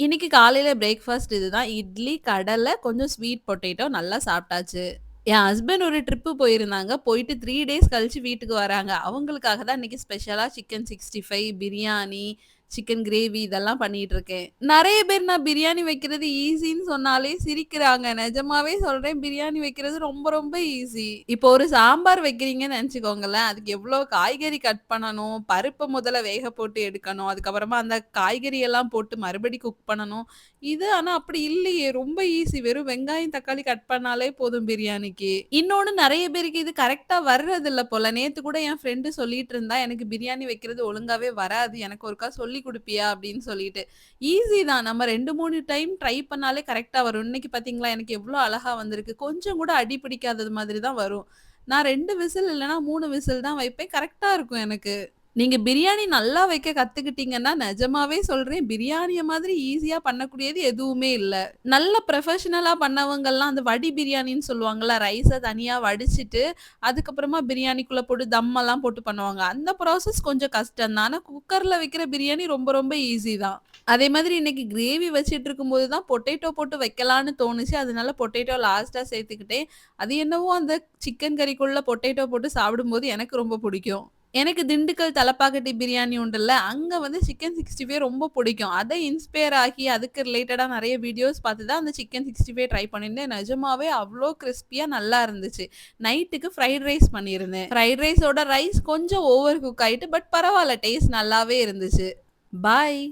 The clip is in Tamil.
இன்னைக்கு காலையில பிரேக்ஃபாஸ்ட் இதுதான். இட்லி, கடலை, கொஞ்சம் ஸ்வீட் பொட்டேட்டோ நல்லா சாப்பிட்டாச்சு. என் ஹஸ்பண்ட் ஒரு ட்ரிப்பு போயிருந்தாங்க. போயிட்டு 3 டேஸ் கழிச்சு வீட்டுக்கு வராங்க. அவங்களுக்காக தான் இன்னைக்கு ஸ்பெஷலா சிக்கன் 65, பிரியாணி, சிக்கன் கிரேவி இதெல்லாம் பண்ணிட்டு இருக்கேன். நெறைய பேர் நான் பிரியாணி வைக்கிறது ஈஸின்னு சொன்னாலே சிரிக்கிறாங்க. நெஜமாவே சொல்றேன் பிரியாணி வைக்கிறது ரொம்ப ரொம்ப ஈஸி. இப்போ ஒரு சாம்பார் வைக்கிறீங்கன்னு நெனச்சுக்கோங்களேன். அதுக்கு எவ்ளோ காய்கறி கட் பண்ணணும், பருப்ப முதல்ல வேக போட்டு எடுக்கணும். அதுக்கப்புறமா அந்த காய்கறி எல்லாம் போட்டு மறுபடி குக் பண்ணணும். இது ஆனா அப்படி இல்லையே! ரொம்ப ஈஸி. வெறும் வெங்காயம், தக்காளி கட் பண்ணாலே போதும் பிரியாணிக்கு. இன்னொன்னு நெறைய பேருக்கு இது கரெக்ட்டா வர்றதில்ல போல. நேத்து கூட என் ஃப்ரெண்ட் சொல்லிட்டு இருந்தா, "எனக்கு பிரியாணி வைக்கிறது ஒழுங்காவே வராது. எனக்கு ஒருக்கா சொல்லிக் குடுப்பியா?" அப்படின்னு சொல்லிட்டு. ஈஸி தான். நம்ம 2, 3 டைம் ட்ரை பண்ணாலே கரெக்ட்டா வரும். இன்னைக்கு பார்த்தீங்களா, எனக்கு எவ்ளோ அழகா வந்திருக்கு. கொஞ்சம் கூட அடி பிடிக்காதது மாதிரி தான் வரும். நான் 2 விசில் இல்லன்னா 3 விசில் தான் வைப்பேன். கரெக்ட்டா இருக்கும் எனக்கு. நீங்க பிரியாணி நல்லா வைக்க கத்துக்கிட்டீங்கன்னா, நெஜமாவே சொல்றேன், பிரியாணிய மாதிரி ஈஸியா பண்ணக்கூடியது எதுவுமே இல்ல. நல்ல ப்ரொஃபஷனலா பண்ணவங்கலாம் அந்த வடி பிரியாணின்னு சொல்லுவாங்கல்ல, ரைஸ தனியா வடிச்சுட்டு, அதுக்கப்புறமா பிரியாணிக்குள்ள போட்டு தம்மெல்லாம் போட்டு பண்ணுவாங்க. அந்த ப்ராசஸ் கொஞ்சம் கஷ்டம் தான். ஆனா குக்கர்ல வைக்கிற பிரியாணி ரொம்ப ரொம்ப ஈஸி தான். அதே மாதிரி இன்னைக்கு கிரேவி வச்சுட்டு இருக்கும்போது தான் பொட்டேட்டோ போட்டு வைக்கலான்னு தோணுச்சு. அதனால பொட்டேட்டோ லாஸ்ட்டா சேர்த்துக்கிட்டேன். அது என்னவோ அந்த சிக்கன் கறிக்குள்ள பொட்டேட்டோ போட்டு சாப்பிடும்போது எனக்கு ரொம்ப புடிக்கும். எனக்கு திண்டுக்கல் தலப்பாக்கட்டி பிரியாணி உண்டுல்ல, அங்க வந்து சிக்கன் 65 ரொம்ப புடிக்கும். அத இன்ஸ்பயர் ஆகி அதுக்கு ரிலேட்டடா நெறைய வீடியோஸ் பார்த்து தான் அந்த சிக்கன் 65 ட்ரை பண்ணியிருந்தேன். நிஜமாவே அவ்ளோ கிரிஸ்பியா நல்லா இருந்துச்சு. நைட்டுக்கு ஃப்ரைட் ரைஸ் பண்ணியிருந்தேன். ஃப்ரைட் ரைஸோட ரைஸ் கொஞ்சம் ஓவர் குக் ஆயிட்டு, பட் பரவால்ல டேஸ்ட் நல்லாவே இருந்துச்சு. பாய்.